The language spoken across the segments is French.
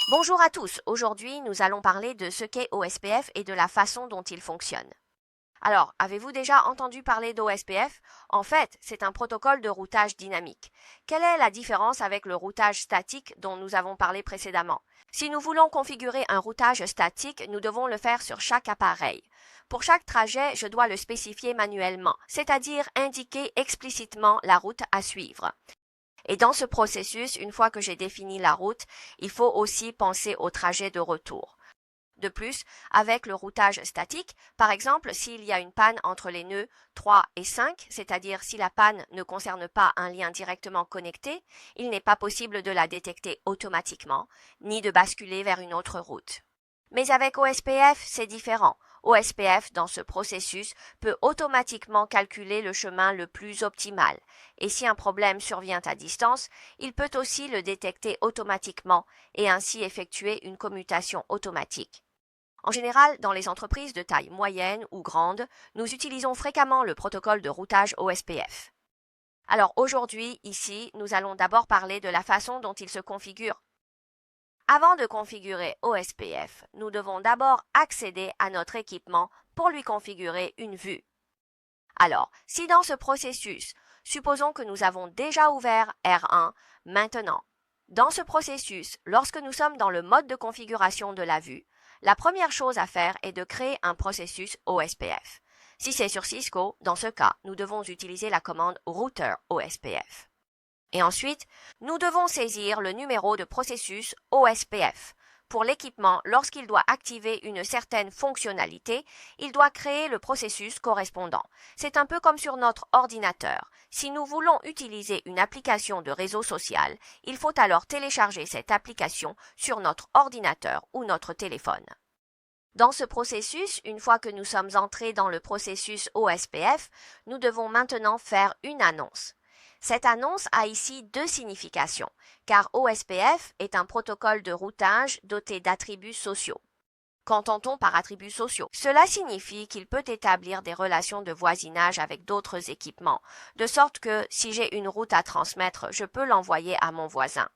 Bonjour à tous, aujourd'hui nous allons parler de ce qu'est OSPF et de la façon dont il fonctionne. Alors, avez-vous déjà entendu parler d'OSPF? En fait, c'est un protocole de routage dynamique. Quelle est la différence avec le routage statique dont nous avons parlé précédemment? Si nous voulons configurer un routage statique, nous devons le faire sur chaque appareil. Pour chaque trajet, je dois le spécifier manuellement, c'est-à-dire indiquer explicitement la route à suivre. Et dans ce processus, une fois que j'ai défini la route, il faut aussi penser au trajet de retour. De plus, avec le routage statique, par exemple, s'il y a une panne entre les nœuds 3 et 5, c'est-à-dire si la panne ne concerne pas un lien directement connecté, il n'est pas possible de la détecter automatiquement, ni de basculer vers une autre route. Mais avec OSPF, c'est différent. OSPF, dans ce processus, peut automatiquement calculer le chemin le plus optimal. Et si un problème survient à distance, il peut aussi le détecter automatiquement et ainsi effectuer une commutation automatique. En général, dans les entreprises de taille moyenne ou grande, nous utilisons fréquemment le protocole de routage OSPF. Alors aujourd'hui, ici, nous allons d'abord parler de la façon dont il se configure. Avant de configurer OSPF, nous devons d'abord accéder à notre équipement pour lui configurer une vue. Alors, si dans ce processus, supposons que nous avons déjà ouvert R1 maintenant. Dans ce processus, lorsque nous sommes dans le mode de configuration de la vue, la première chose à faire est de créer un processus OSPF. Si c'est sur Cisco, dans ce cas, nous devons utiliser la commande router OSPF. Et ensuite, nous devons saisir le numéro de processus OSPF. Pour l'équipement, lorsqu'il doit activer une certaine fonctionnalité, il doit créer le processus correspondant. C'est un peu comme sur notre ordinateur. Si nous voulons utiliser une application de réseau social, il faut alors télécharger cette application sur notre ordinateur ou notre téléphone. Dans ce processus, une fois que nous sommes entrés dans le processus OSPF, nous devons maintenant faire une annonce. Cette annonce a ici deux significations, car OSPF est un protocole de routage doté d'attributs sociaux. Qu'entend-on par attributs sociaux? Cela signifie qu'il peut établir des relations de voisinage avec d'autres équipements, de sorte que si j'ai une route à transmettre, je peux l'envoyer à mon voisin.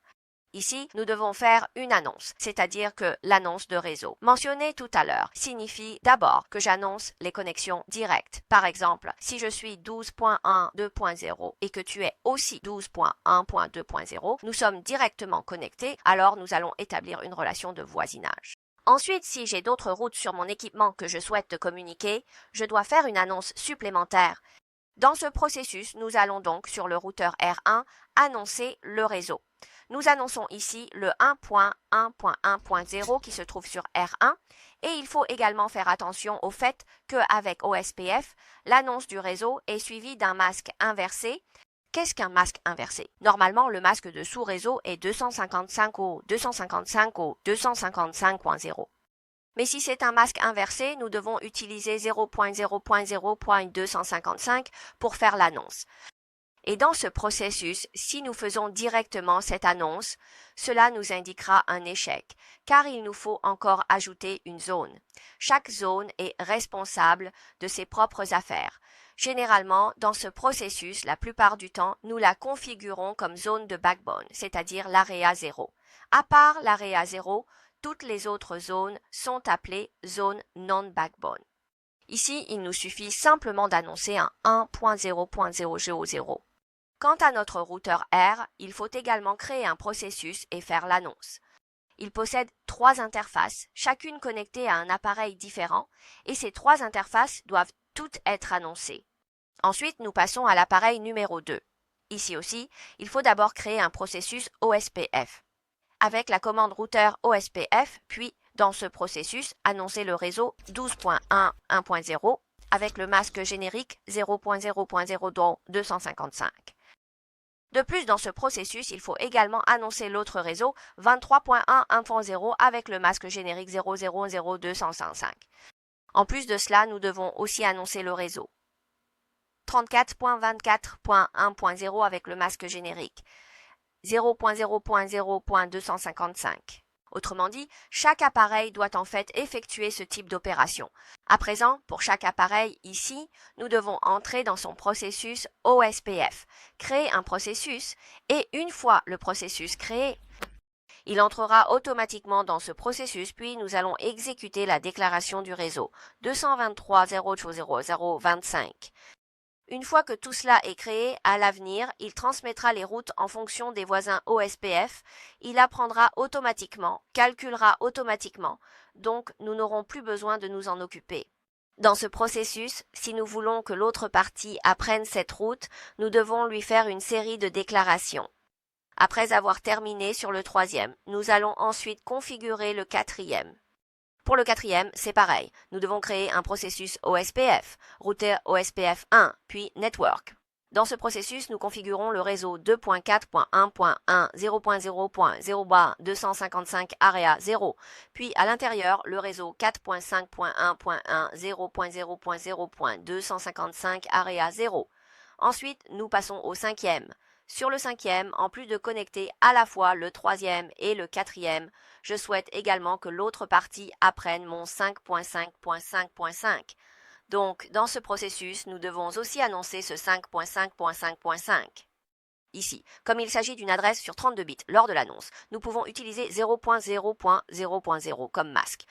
Ici, nous devons faire une annonce, c'est-à-dire que l'annonce de réseau, mentionnée tout à l'heure, signifie d'abord que j'annonce les connexions directes. Par exemple, si je suis 12.1.2.0 et que tu es aussi 12.1.2.0, nous sommes directement connectés, alors nous allons établir une relation de voisinage. Ensuite, si j'ai d'autres routes sur mon équipement que je souhaite te communiquer, je dois faire une annonce supplémentaire. Dans ce processus, nous allons donc, sur le routeur R1, annoncer le réseau. Nous annonçons ici le 1.1.1.0 qui se trouve sur R1 et il faut également faire attention au fait qu'avec OSPF, l'annonce du réseau est suivie d'un masque inversé. Qu'est-ce qu'un masque inversé? Normalement, le masque de sous-réseau est 255 au 255 au 255.0. Mais si c'est un masque inversé, nous devons utiliser 0.0.0.255 pour faire l'annonce. Et dans ce processus, si nous faisons directement cette annonce, cela nous indiquera un échec, car il nous faut encore ajouter une zone. Chaque zone est responsable de ses propres affaires. Généralement, dans ce processus, la plupart du temps, nous la configurons comme zone de backbone, c'est-à-dire l'AREA 0. À part l'AREA 0, toutes les autres zones sont appelées zones non-backbone. Ici, il nous suffit simplement d'annoncer un 1.0.000. Quant à notre routeur R, il faut également créer un processus et faire l'annonce. Il possède 3 interfaces, chacune connectée à un appareil différent, et ces 3 interfaces doivent toutes être annoncées. Ensuite, nous passons à l'appareil numéro 2. Ici aussi, il faut d'abord créer un processus OSPF. Avec la commande routeur OSPF, puis, dans ce processus, annoncer le réseau 12.1.1.0 avec le masque générique 0.0.0 dont 255. De plus, dans ce processus, il faut également annoncer l'autre réseau 23.1.1.0 avec le masque générique 0.0.0.255. En plus de cela, nous devons aussi annoncer le réseau 34.24.1.0 avec le masque générique 0.0.0.255. Autrement dit, chaque appareil doit en fait effectuer ce type d'opération. À présent, pour chaque appareil ici, nous devons entrer dans son processus OSPF, créer un processus et une fois le processus créé, Il entrera automatiquement dans ce processus, puis nous allons exécuter la déclaration du réseau 223.0.0.0.25. Une fois que tout cela est créé, à l'avenir, il transmettra les routes en fonction des voisins OSPF, il apprendra automatiquement, calculera automatiquement, donc nous n'aurons plus besoin de nous en occuper. Dans ce processus, si nous voulons que l'autre partie apprenne cette route, nous devons lui faire une série de déclarations. Après avoir terminé sur le troisième, nous allons ensuite configurer le quatrième. Pour le quatrième, c'est pareil. Nous devons créer un processus OSPF, router OSPF 1, puis network. Dans ce processus, nous configurons le réseau 2.4.1.1 0.0.0.255 area 0, puis à l'intérieur, le réseau 4.5.1.1 0.0.0.255 area 0. Ensuite, nous passons au cinquième. Sur le cinquième, en plus de connecter à la fois le troisième et le quatrième, je souhaite également que l'autre partie apprenne mon 5.5.5.5. Donc, dans ce processus, nous devons aussi annoncer ce 5.5.5.5. Ici, comme il s'agit d'une adresse sur 32 bits lors de l'annonce, nous pouvons utiliser 0.0.0.0 comme masque.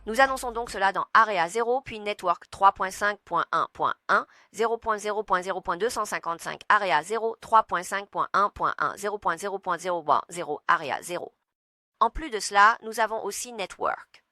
Nous annonçons donc cela dans Area 0, puis Network 3.5.1.1, 0.0.0.255 Area 0, 3.5.1.1, 0.0.0.0 Area 0. En plus de cela, nous avons aussi Network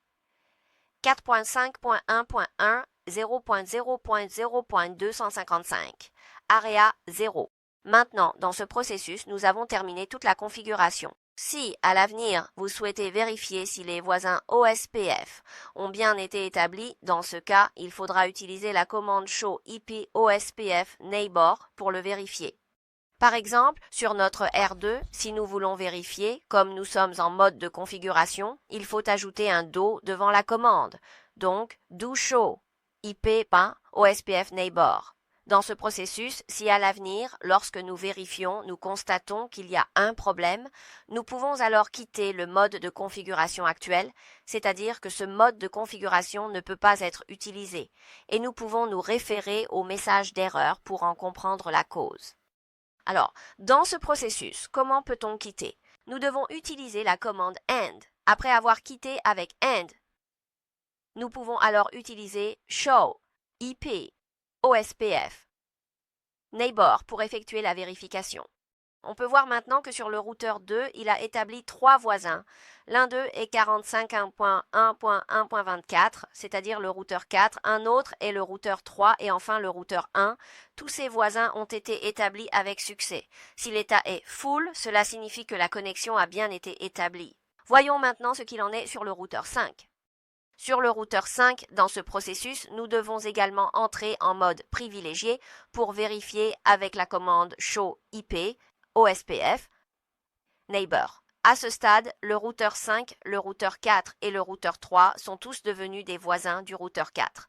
4.5.1.1, 0.0.0.255 Area 0. Maintenant, dans ce processus, nous avons terminé toute la configuration. Si, à l'avenir, vous souhaitez vérifier si les voisins OSPF ont bien été établis, dans ce cas, il faudra utiliser la commande show IP OSPF neighbor pour le vérifier. Par exemple, sur notre R2, si nous voulons vérifier, comme nous sommes en mode de configuration, il faut ajouter un do devant la commande, donc do show IP.OSPF neighbor. Dans ce processus, si à l'avenir, lorsque nous vérifions, nous constatons qu'il y a un problème, nous pouvons alors quitter le mode de configuration actuel, c'est-à-dire que ce mode de configuration ne peut pas être utilisé, et nous pouvons nous référer au message d'erreur pour en comprendre la cause. Alors, dans ce processus, comment peut-on quitter? Nous devons utiliser la commande AND. Après avoir quitté avec AND, nous pouvons alors utiliser show IP OSPF neighbor pour effectuer la vérification. On peut voir maintenant que sur le routeur 2, il a établi 3 voisins. L'un d'eux est 45.1.1.24, c'est-à-dire le routeur 4, un autre est le routeur 3 et enfin le routeur 1. Tous ces voisins ont été établis avec succès. Si l'état est full, cela signifie que la connexion a bien été établie. Voyons maintenant ce qu'il en est sur le routeur 5. Sur le routeur 5, dans ce processus, nous devons également entrer en mode privilégié pour vérifier avec la commande show IP OSPF neighbor. À ce stade, le routeur 5, le routeur 4 et le routeur 3 sont tous devenus des voisins du routeur 4.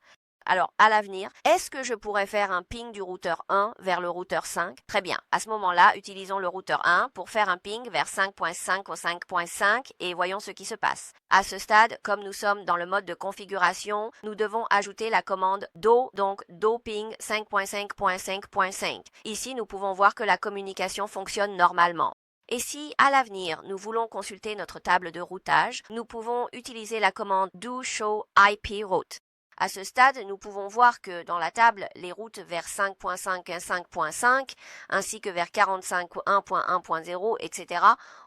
Alors, à l'avenir, est-ce que je pourrais faire un ping du routeur 1 vers le routeur 5? Très bien. À ce moment-là, utilisons le routeur 1 pour faire un ping vers 5.5 ou 5.5 et voyons ce qui se passe. À ce stade, comme nous sommes dans le mode de configuration, nous devons ajouter la commande do, donc do ping 5.5.5.5. Ici, nous pouvons voir que la communication fonctionne normalement. Et si, à l'avenir, nous voulons consulter notre table de routage, nous pouvons utiliser la commande do show IP route. À ce stade, nous pouvons voir que dans la table, les routes vers 5.5 et 5.5, ainsi que vers 45.1.1.0, etc.,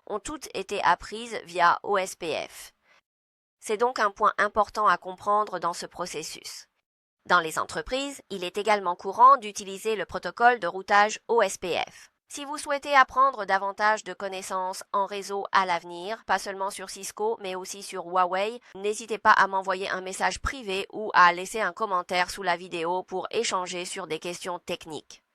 ont toutes été apprises via OSPF. C'est donc un point important à comprendre dans ce processus. Dans les entreprises, il est également courant d'utiliser le protocole de routage OSPF. Si vous souhaitez apprendre davantage de connaissances en réseau à l'avenir, pas seulement sur Cisco, mais aussi sur Huawei, n'hésitez pas à m'envoyer un message privé ou à laisser un commentaire sous la vidéo pour échanger sur des questions techniques.